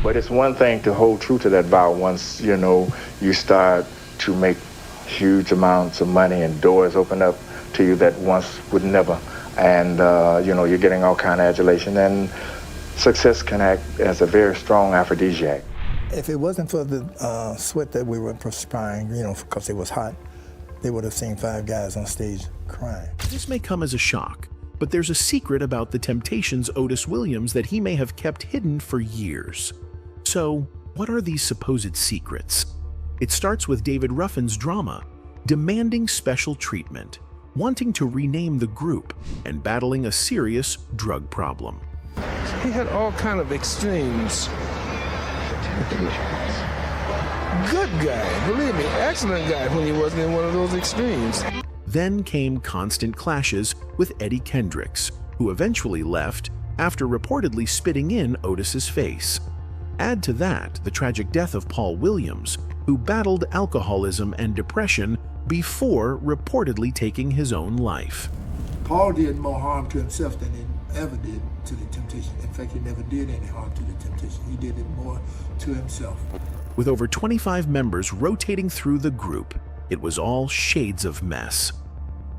But it's one thing to hold true to that vow once, you start to make huge amounts of money and doors open up to you that once would never. And, you're getting all kind of adulation. And success can act as a very strong aphrodisiac. If it wasn't for the sweat that we were perspiring, because it was hot, they would have seen 5 guys on stage crying. This may come as a shock, but there's a secret about the Temptations Otis Williams that he may have kept hidden for years. So, what are these supposed secrets? It starts with David Ruffin's drama, demanding special treatment, wanting to rename the group, and battling a serious drug problem. He had all kind of extremes. Good guy, believe me, excellent guy when he wasn't in one of those extremes. Then came constant clashes with Eddie Kendricks, who eventually left after reportedly spitting in Otis's face. Add to that the tragic death of Paul Williams, who battled alcoholism and depression before reportedly taking his own life. Paul did more harm to himself than he ever did to the Temptations. In fact, he never did any harm to the Temptations. He did it more to himself. With over 25 members rotating through the group, it was all shades of mess.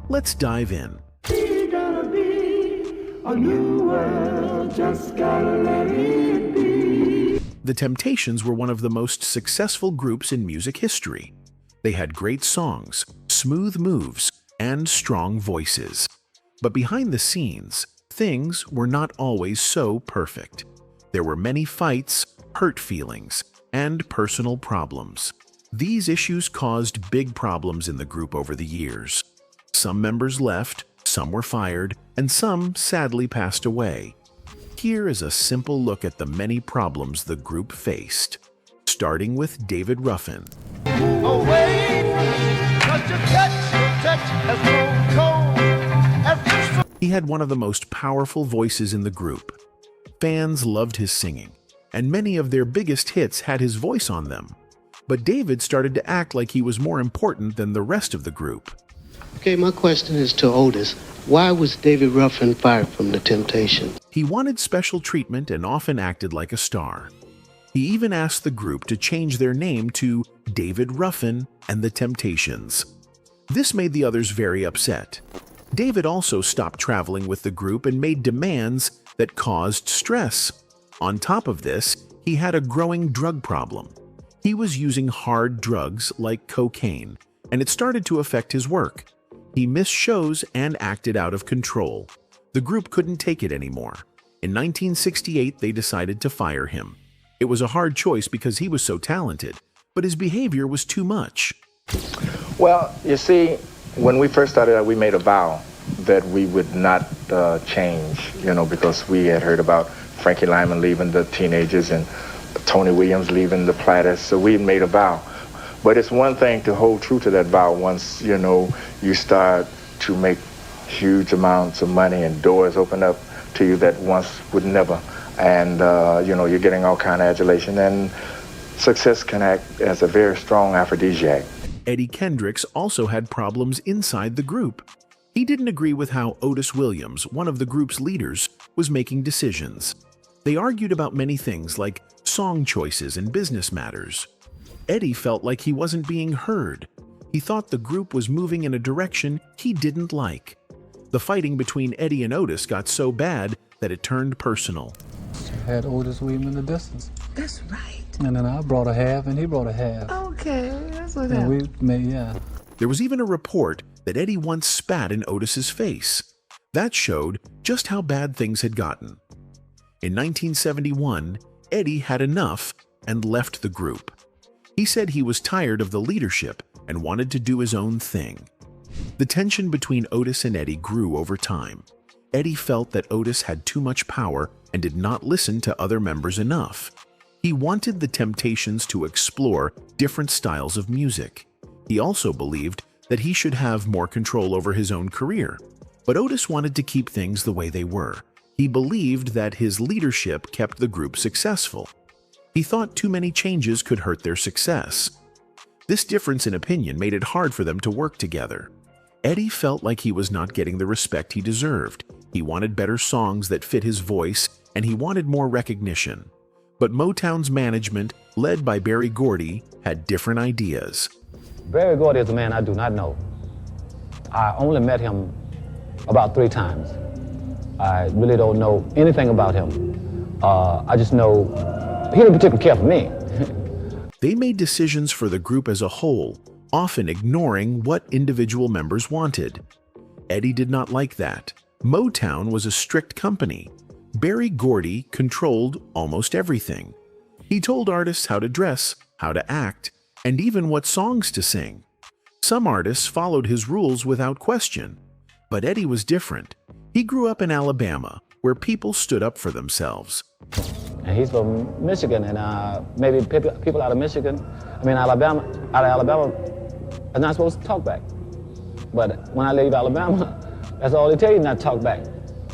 Let's dive in. We gotta be a new world, just gotta let it be. The Temptations were one of the most successful groups in music history. They had great songs, smooth moves, and strong voices. But behind the scenes, things were not always so perfect. There were many fights, hurt feelings, and personal problems. These issues caused big problems in the group over the years. Some members left, some were fired, and some sadly passed away. Here is a simple look at the many problems the group faced, starting with David Ruffin. He had one of the most powerful voices in the group. Fans loved his singing, and many of their biggest hits had his voice on them. But David started to act like he was more important than the rest of the group. Okay, my question is to Otis. Why was David Ruffin fired from the Temptations? He wanted special treatment and often acted like a star. He even asked the group to change their name to David Ruffin and the Temptations. This made the others very upset. David also stopped traveling with the group and made demands that caused stress. On top of this, he had a growing drug problem. He was using hard drugs like cocaine, and it started to affect his work. He missed shows and acted out of control. The group couldn't take it anymore. In 1968, they decided to fire him. It was a hard choice because he was so talented, but his behavior was too much. Well, you see, when we first started out, we made a vow that we would not change, because we had heard about Frankie Lyman leaving the Teenagers and Tony Williams leaving the Platters, so we made a vow. But it's one thing to hold true to that vow once, you start to make huge amounts of money and doors open up to you that once would never. And, you're getting all kind of adulation, and success can act as a very strong aphrodisiac. Eddie Kendricks also had problems inside the group. He didn't agree with how Otis Williams, one of the group's leaders, was making decisions. They argued about many things like song choices and business matters. Eddie felt like he wasn't being heard. He thought the group was moving in a direction he didn't like. The fighting between Eddie and Otis got so bad that it turned personal. Had Otis Williams in the distance. That's right. And then I brought a half and he brought a half. Okay, that's what and happened. we made, yeah. There was even a report that Eddie once spat in Otis's face. That showed just how bad things had gotten. In 1971, Eddie had enough and left the group. He said he was tired of the leadership and wanted to do his own thing. The tension between Otis and Eddie grew over time. Eddie felt that Otis had too much power and did not listen to other members enough. He wanted the Temptations to explore different styles of music. He also believed that he should have more control over his own career. But Otis wanted to keep things the way they were. He believed that his leadership kept the group successful. He thought too many changes could hurt their success. This difference in opinion made it hard for them to work together. Eddie felt like he was not getting the respect he deserved. He wanted better songs that fit his voice, and he wanted more recognition. But Motown's management, led by Berry Gordy, had different ideas. Berry Gordy is a man I do not know. I only met him about 3 times. I really don't know anything about him. I just know he didn't particularly care for me. They made decisions for the group as a whole, often ignoring what individual members wanted. Eddie did not like that. Motown was a strict company. Berry Gordy controlled almost everything. He told artists how to dress, how to act, and even what songs to sing. Some artists followed his rules without question. But Eddie was different. He grew up in Alabama, where people stood up for themselves. And he's from Michigan, and maybe people out of Michigan, Alabama, are not supposed to talk back. But when I leave Alabama, that's all they tell you, not to talk back.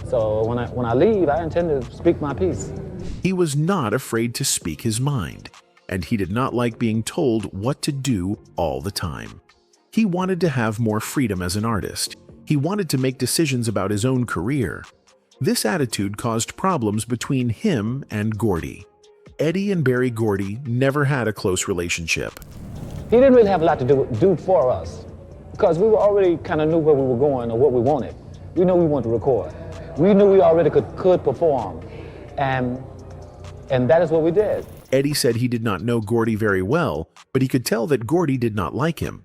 So when I leave, I intend to speak my piece. He was not afraid to speak his mind, and he did not like being told what to do all the time. He wanted to have more freedom as an artist. He wanted to make decisions about his own career. This attitude caused problems between him and Gordy. Eddie and Berry Gordy never had a close relationship. He didn't really have a lot to do for us, because we already kind of knew where we were going or what we wanted. We knew we wanted to record. We knew we already could perform, and that is what we did. Eddie said he did not know Gordy very well, but he could tell that Gordy did not like him.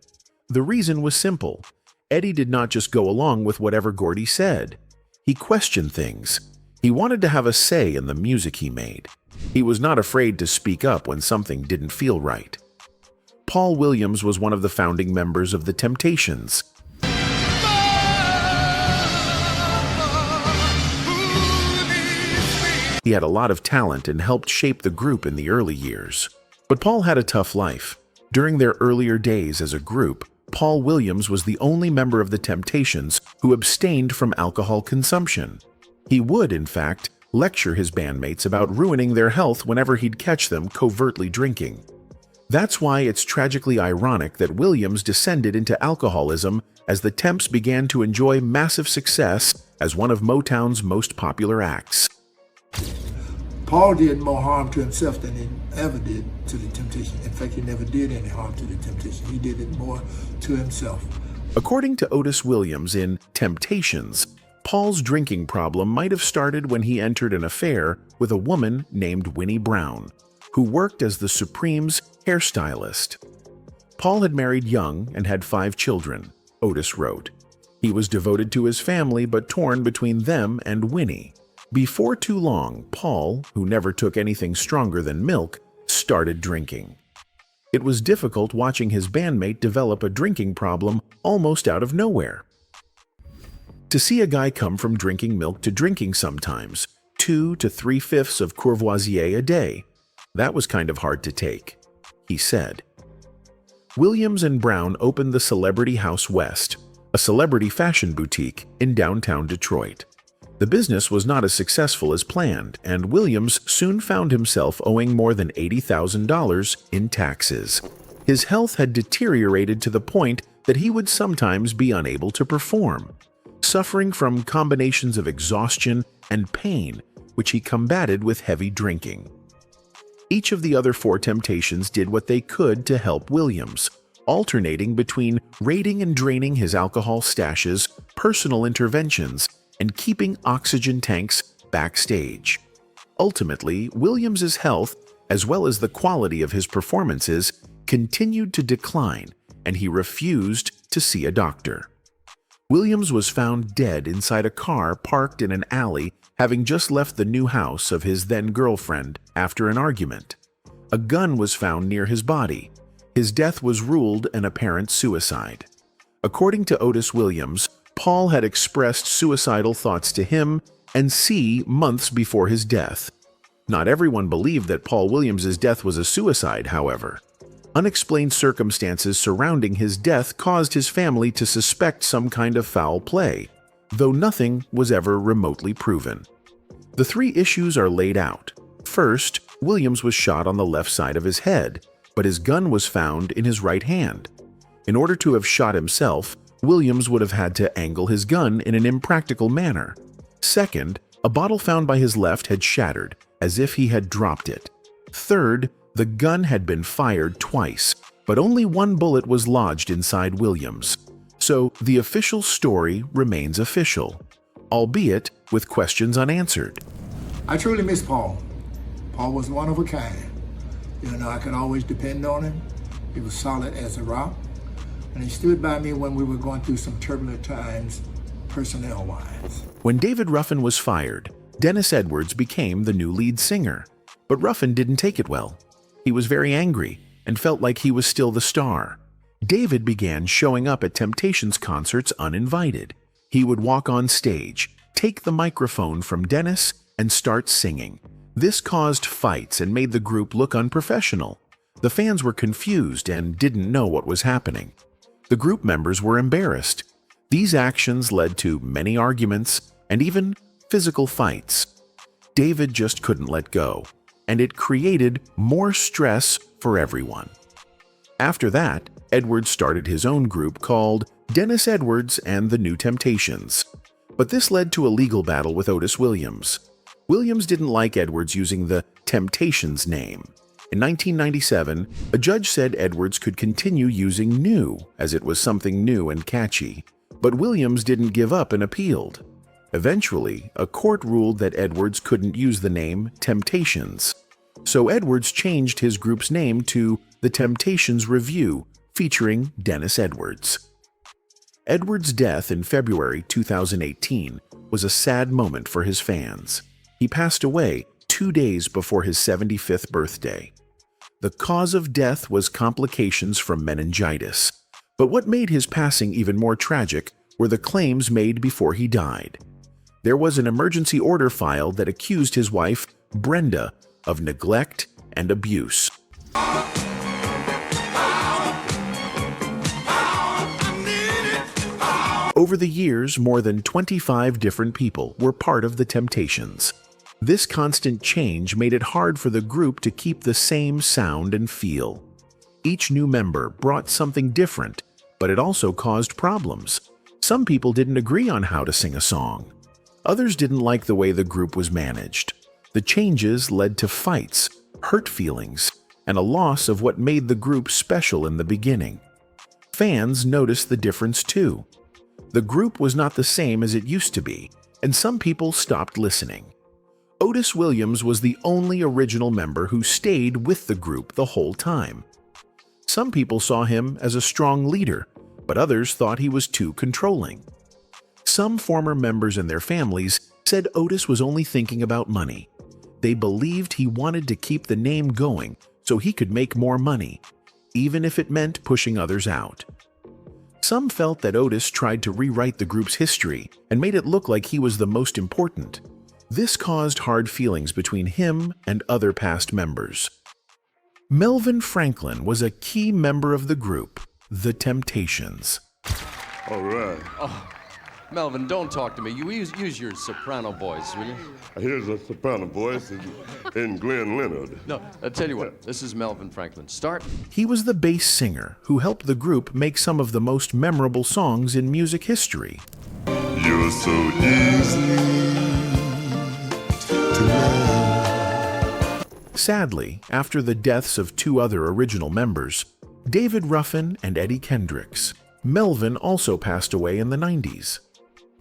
The reason was simple. Eddie did not just go along with whatever Gordy said. He questioned things. He wanted to have a say in the music he made. He was not afraid to speak up when something didn't feel right. Paul Williams was one of the founding members of the Temptations. He had a lot of talent and helped shape the group in the early years. But Paul had a tough life. During their earlier days as a group, Paul Williams was the only member of the Temptations who abstained from alcohol consumption. He would, in fact, lecture his bandmates about ruining their health whenever he'd catch them covertly drinking. That's why it's tragically ironic that Williams descended into alcoholism as the Temps began to enjoy massive success as one of Motown's most popular acts. Paul did more harm to himself than he ever did to the Temptation. In fact, he never did any harm to the Temptation. He did it more to himself. According to Otis Williams in Temptations, Paul's drinking problem might have started when he entered an affair with a woman named Winnie Brown, who worked as the Supremes hairstylist. Paul had married young and had 5 children, Otis wrote. He was devoted to his family but torn between them and Winnie. Before too long, Paul, who never took anything stronger than milk, started drinking. It was difficult watching his bandmate develop a drinking problem almost out of nowhere. To see a guy come from drinking milk to drinking sometimes 2 to 3/5 of Courvoisier a day, that was kind of hard to take, he said. Williams and Brown opened the Celebrity House West, a celebrity fashion boutique in downtown Detroit. The business was not as successful as planned, and Williams soon found himself owing more than $80,000 in taxes. His health had deteriorated to the point that he would sometimes be unable to perform, suffering from combinations of exhaustion and pain, which he combated with heavy drinking. Each of the other 4 Temptations did what they could to help Williams, alternating between raiding and draining his alcohol stashes, personal interventions, and keeping oxygen tanks backstage. Ultimately, Williams's health, as well as the quality of his performances, continued to decline, and he refused to see a doctor. Williams was found dead inside a car parked in an alley, having just left the new house of his then-girlfriend after an argument. A gun was found near his body. His death was ruled an apparent suicide. According to Otis Williams, Paul had expressed suicidal thoughts to him and C months before his death. Not everyone believed that Paul Williams's death was a suicide, however. Unexplained circumstances surrounding his death caused his family to suspect some kind of foul play, though nothing was ever remotely proven. The 3 issues are laid out. First, Williams was shot on the left side of his head, but his gun was found in his right hand. In order to have shot himself, Williams would have had to angle his gun in an impractical manner. Second, a bottle found by his left had shattered, as if he had dropped it. Third, the gun had been fired twice, but only one bullet was lodged inside Williams. So the official story remains official, albeit with questions unanswered. I truly miss Paul. Paul was one of a kind. You know, I could always depend on him. He was solid as a rock. And he stood by me when we were going through some turbulent times, personnel-wise. When David Ruffin was fired, Dennis Edwards became the new lead singer. But Ruffin didn't take it well. He was very angry and felt like he was still the star. David began showing up at Temptations concerts uninvited. He would walk on stage, take the microphone from Dennis, and start singing. This caused fights and made the group look unprofessional. The fans were confused and didn't know what was happening. The group members were embarrassed. These actions led to many arguments and even physical fights. David just couldn't let go, and it created more stress for everyone. After that, Edwards started his own group called Dennis Edwards and the New Temptations. But this led to a legal battle with Otis Williams. Williams didn't like Edwards using the Temptations name. In 1997, a judge said Edwards could continue using New, as it was something new and catchy. But Williams didn't give up and appealed. Eventually, a court ruled that Edwards couldn't use the name Temptations. So Edwards changed his group's name to The Temptations Review, featuring Dennis Edwards. Edwards' death in February 2018 was a sad moment for his fans. He passed away 2 days before his 75th birthday. The cause of death was complications from meningitis. But what made his passing even more tragic were the claims made before he died. There was an emergency order filed that accused his wife, Brenda, of neglect and abuse. Over the years, more than 25 different people were part of the Temptations. This constant change made it hard for the group to keep the same sound and feel. Each new member brought something different, but it also caused problems. Some people didn't agree on how to sing a song. Others didn't like the way the group was managed. The changes led to fights, hurt feelings, and a loss of what made the group special in the beginning. Fans noticed the difference too. The group was not the same as it used to be, and some people stopped listening. Otis Williams was the only original member who stayed with the group the whole time. Some people saw him as a strong leader, but others thought he was too controlling. Some former members and their families said Otis was only thinking about money. They believed he wanted to keep the name going so he could make more money, even if it meant pushing others out. Some felt that Otis tried to rewrite the group's history and made it look like he was the most important. This caused hard feelings between him and other past members. Melvin Franklin was a key member of the group, The Temptations. All right. Oh, Melvin, don't talk to me. You use your soprano voice, will you? Here's a soprano voice in Glenn Leonard. No, I'll tell you what. This is Melvin Franklin. Start. He was the bass singer who helped the group make some of the most memorable songs in music history. You're so easy. Sadly, after the deaths of 2 other original members, David Ruffin and Eddie Kendricks, Melvin also passed away in the 90s.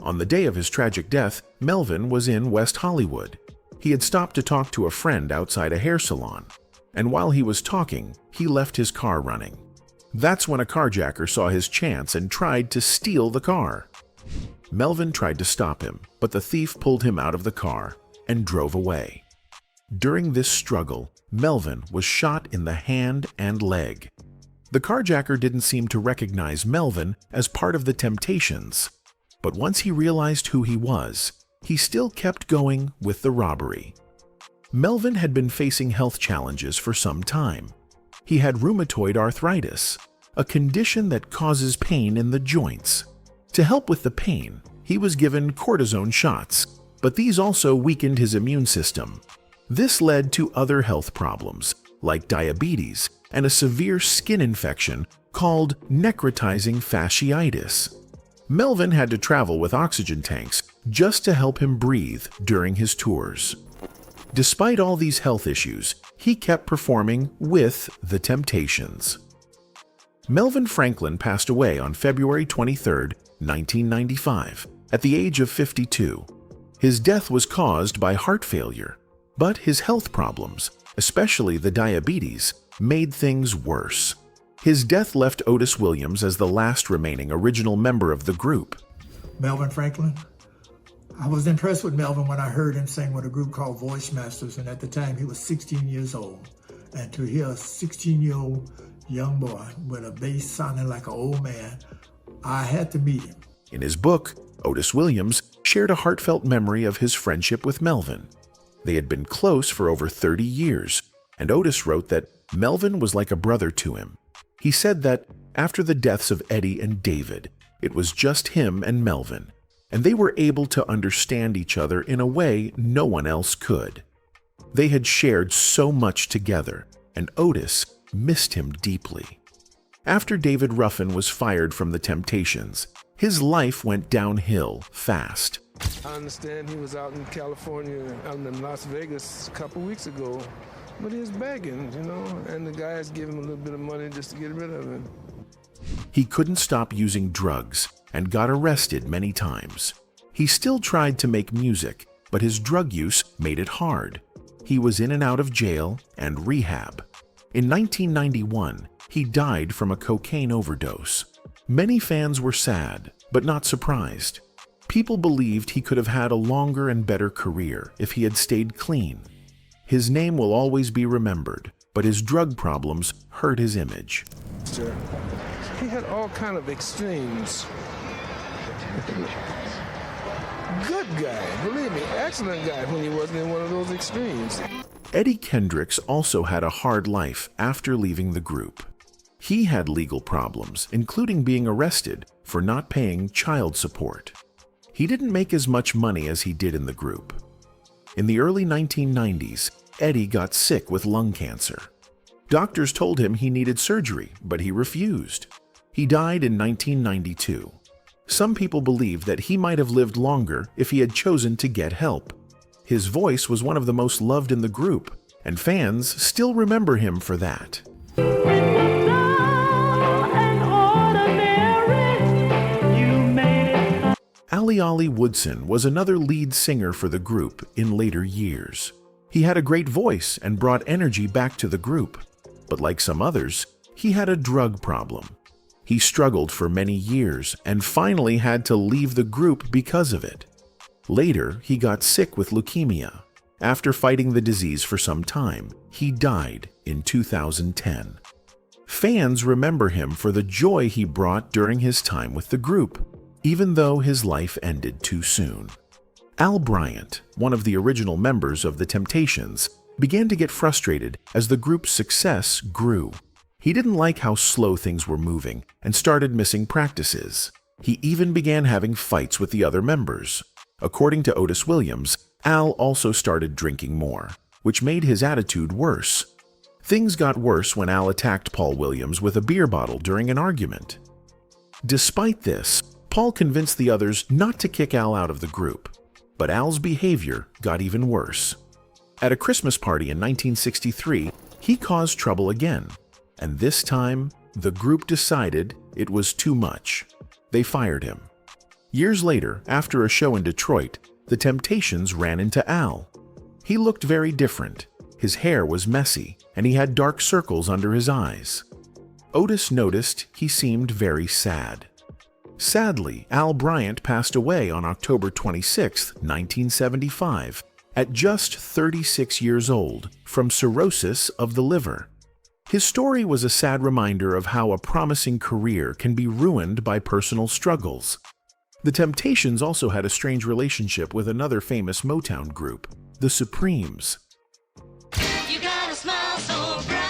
On the day of his tragic death, Melvin was in West Hollywood. He had stopped to talk to a friend outside a hair salon, and while he was talking, he left his car running. That's when a carjacker saw his chance and tried to steal the car. Melvin tried to stop him, but the thief pulled him out of the car and drove away. During this struggle, Melvin was shot in the hand and leg. The carjacker didn't seem to recognize Melvin as part of the Temptations, but once he realized who he was, he still kept going with the robbery. Melvin had been facing health challenges for some time. He had rheumatoid arthritis, a condition that causes pain in the joints. To help with the pain, he was given cortisone shots, but these also weakened his immune system. This led to other health problems, like diabetes and a severe skin infection called necrotizing fasciitis. Melvin had to travel with oxygen tanks just to help him breathe during his tours. Despite all these health issues, he kept performing with the Temptations. Melvin Franklin passed away on February 23, 1995, at the age of 52. His death was caused by heart failure, but his health problems, especially the diabetes, made things worse. His death left Otis Williams as the last remaining original member of the group. Melvin Franklin. I was impressed with Melvin when I heard him sing with a group called Voice Masters, and at the time he was 16 years old. And to hear a 16-year-old young boy with a bass sounding like an old man, I had to meet him. In his book, Otis Williams shared a heartfelt memory of his friendship with Melvin. They had been close for over 30 years, and Otis wrote that Melvin was like a brother to him. He said that after the deaths of Eddie and David, it was just him and Melvin, and they were able to understand each other in a way no one else could. They had shared so much together, and Otis missed him deeply. After David Ruffin was fired from the Temptations, his life went downhill fast. I understand he was out in California, out in Las Vegas a couple weeks ago, but he was begging, and the guys gave him a little bit of money just to get rid of him. He couldn't stop using drugs and got arrested many times. He still tried to make music, but his drug use made it hard. He was in and out of jail and rehab. In 1991, he died from a cocaine overdose. Many fans were sad, but not surprised. People believed he could have had a longer and better career if he had stayed clean. His name will always be remembered, but his drug problems hurt his image. Sure. He had all kind of extremes. Good guy, believe me, excellent guy when he wasn't in one of those extremes. Eddie Kendricks also had a hard life after leaving the group. He had legal problems, including being arrested for not paying child support. He didn't make as much money as he did in the group. In the early 1990s, Eddie got sick with lung cancer. Doctors told him he needed surgery, but he refused. He died in 1992. Some people believe that he might have lived longer if he had chosen to get help. His voice was one of the most loved in the group, and fans still remember him for that. Ali Woodson was another lead singer for the group in later years. He had a great voice and brought energy back to the group, but like some others, he had a drug problem. He struggled for many years and finally had to leave the group because of it. Later, he got sick with leukemia. After fighting the disease for some time, he died in 2010. Fans remember him for the joy he brought during his time with the group, even though his life ended too soon. Al Bryant, one of the original members of the Temptations, began to get frustrated as the group's success grew. He didn't like how slow things were moving and started missing practices. He even began having fights with the other members. According to Otis Williams, Al also started drinking more, which made his attitude worse. Things got worse when Al attacked Paul Williams with a beer bottle during an argument. Despite this, Paul convinced the others not to kick Al out of the group, but Al's behavior got even worse. At a Christmas party in 1963, he caused trouble again, and this time, the group decided it was too much. They fired him. Years later, after a show in Detroit, the Temptations ran into Al. He looked very different. His hair was messy, and he had dark circles under his eyes. Otis noticed he seemed very sad. Sadly, Al Bryant passed away on October 26, 1975, at just 36 years old from cirrhosis of the liver. His story was a sad reminder of how a promising career can be ruined by personal struggles. The Temptations also had a strange relationship with another famous Motown group, the Supremes. You got a smile so bright.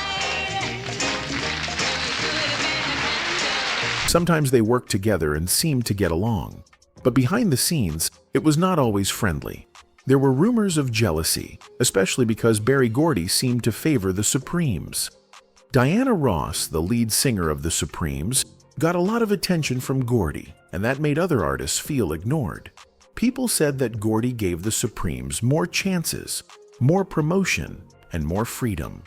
Sometimes they worked together and seemed to get along, but behind the scenes, it was not always friendly. There were rumors of jealousy, especially because Berry Gordy seemed to favor the Supremes. Diana Ross, the lead singer of the Supremes, got a lot of attention from Gordy, and that made other artists feel ignored. People said that Gordy gave the Supremes more chances, more promotion, and more freedom.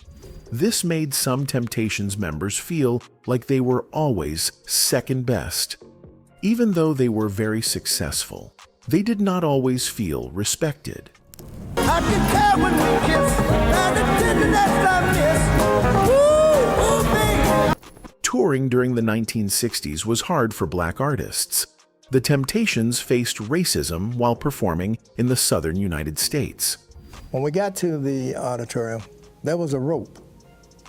This made some Temptations members feel like they were always second best. Even though they were very successful, they did not always feel respected. I can care when we kiss, and the tenderness I miss. Ooh, baby. Touring during the 1960s was hard for black artists. The Temptations faced racism while performing in the southern United States. When we got to the auditorium, there was a rope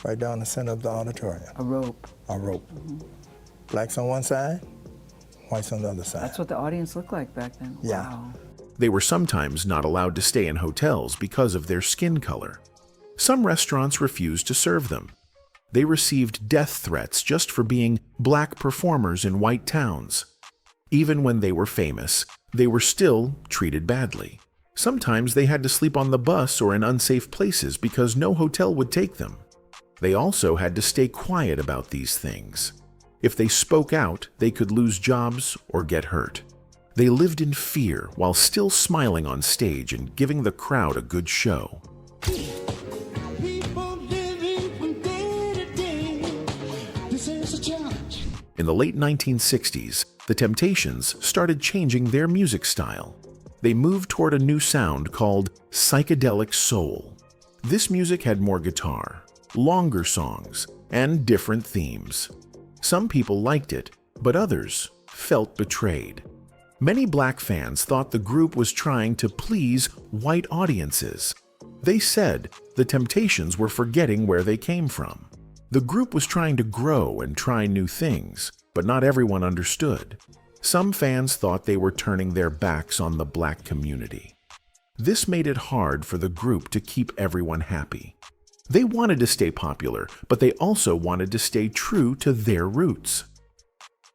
right down the center of the auditorium. A rope. A rope. Blacks on one side, whites on the other side. That's what the audience looked like back then. Yeah. Wow. They were sometimes not allowed to stay in hotels because of their skin color. Some restaurants refused to serve them. They received death threats just for being black performers in white towns. Even when they were famous, they were still treated badly. Sometimes they had to sleep on the bus or in unsafe places because no hotel would take them. They also had to stay quiet about these things. If they spoke out, they could lose jobs or get hurt. They lived in fear while still smiling on stage and giving the crowd a good show. In the late 1960s, the Temptations started changing their music style. They moved toward a new sound called psychedelic soul. This music had more guitar, longer songs, and different themes. Some people liked it, but others felt betrayed. Many black fans thought the group was trying to please white audiences. They said the Temptations were forgetting where they came from. The group was trying to grow and try new things, but not everyone understood. Some fans thought they were turning their backs on the black community. This made it hard for the group to keep everyone happy. They wanted to stay popular, but they also wanted to stay true to their roots.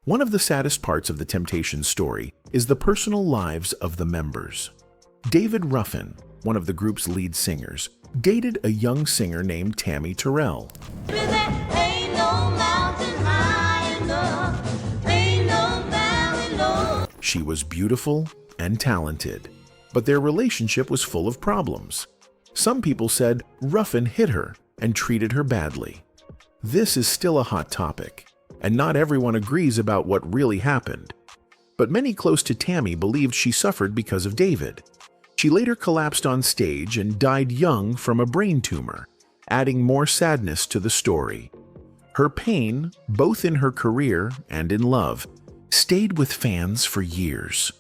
One of the saddest parts of the Temptations story is the personal lives of the members. David Ruffin, one of the group's lead singers, dated a young singer named Tammi Terrell. She was beautiful and talented, but their relationship was full of problems. Some people said Ruffin hit her and treated her badly. This is still a hot topic, and not everyone agrees about what really happened. But many close to Tammi believed she suffered because of David. She later collapsed on stage and died young from a brain tumor, adding more sadness to the story. Her pain, both in her career and in love, stayed with fans for years.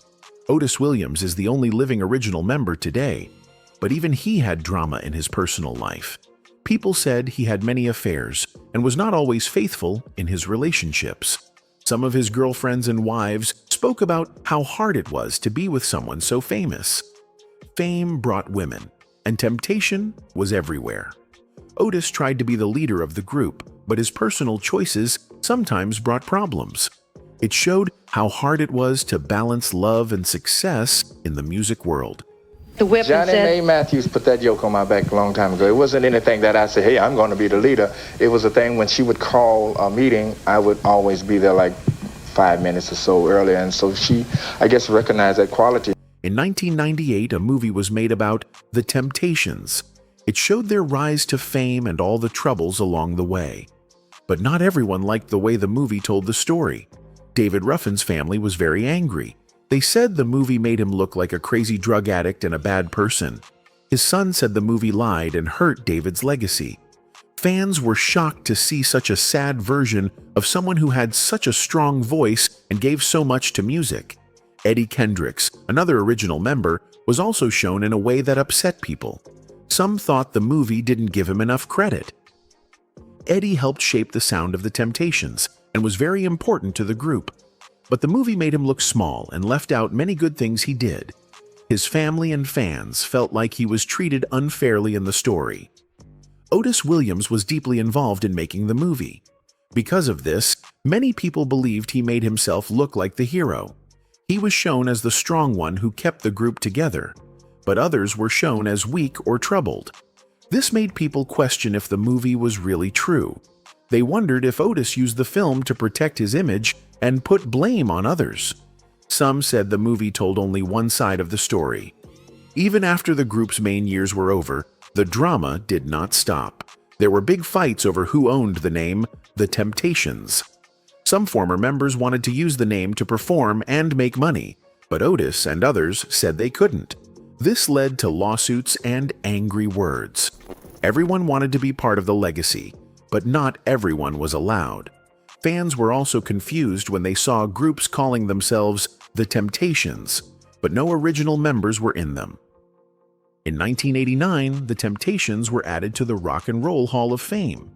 Otis Williams is the only living original member today, but even he had drama in his personal life. People said he had many affairs and was not always faithful in his relationships. Some of his girlfriends and wives spoke about how hard it was to be with someone so famous. Fame brought women, and temptation was everywhere. Otis tried to be the leader of the group, but his personal choices sometimes brought problems. It showed how hard it was to balance love and success in the music world. Johnny Mae Matthews put that joke on my back a long time ago. It wasn't anything that I said, hey, I'm going to be the leader. It was a thing when she would call a meeting, I would always be there like 5 minutes or so earlier. And so she, I guess, recognized that quality. In 1998, a movie was made about the Temptations. It showed their rise to fame and all the troubles along the way. But not everyone liked the way the movie told the story. David Ruffin's family was very angry. They said the movie made him look like a crazy drug addict and a bad person. His son said the movie lied and hurt David's legacy. Fans were shocked to see such a sad version of someone who had such a strong voice and gave so much to music. Eddie Kendricks, another original member, was also shown in a way that upset people. Some thought the movie didn't give him enough credit. Eddie helped shape the sound of the Temptations and was very important to the group. But the movie made him look small and left out many good things he did. His family and fans felt like he was treated unfairly in the story. Otis Williams was deeply involved in making the movie. Because of this, many people believed he made himself look like the hero. He was shown as the strong one who kept the group together, but others were shown as weak or troubled. This made people question if the movie was really true. They wondered if Otis used the film to protect his image and put blame on others. Some said the movie told only one side of the story. Even after the group's main years were over, The drama did not stop. There were big fights over who owned the name The Temptations. Some former members wanted to use the name to perform and make money, but Otis and others said they couldn't. This led to lawsuits and angry words. Everyone wanted to be part of the legacy, but not everyone was allowed. Fans were also confused when they saw groups calling themselves The Temptations, but no original members were in them. In 1989, The Temptations were added to the Rock and Roll Hall of Fame.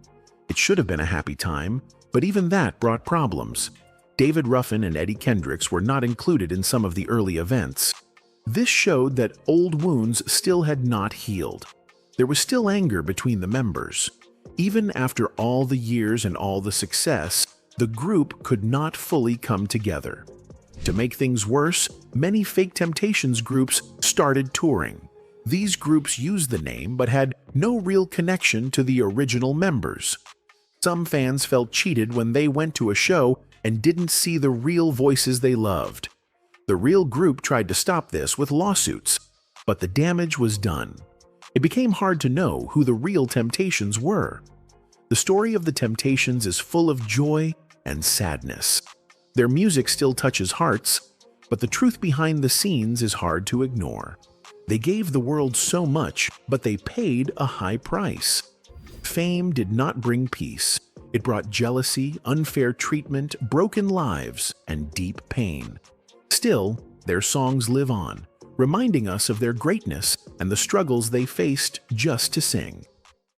It should have been a happy time, but even that brought problems. David Ruffin and Eddie Kendricks were not included in some of the early events. This showed that old wounds still had not healed. There was still anger between the members. Even after all the years and all the success, the group could not fully come together. To make things worse, many fake Temptations groups started touring. These groups used the name but had no real connection to the original members. Some fans felt cheated when they went to a show and didn't see the real voices they loved. The real group tried to stop this with lawsuits, but the damage was done. It became hard to know who the real Temptations were. The story of the Temptations is full of joy and sadness. Their music still touches hearts, but the truth behind the scenes is hard to ignore. They gave the world so much, but they paid a high price. Fame did not bring peace. It brought jealousy, unfair treatment, broken lives, and deep pain. Still, their songs live on, reminding us of their greatness and the struggles they faced just to sing.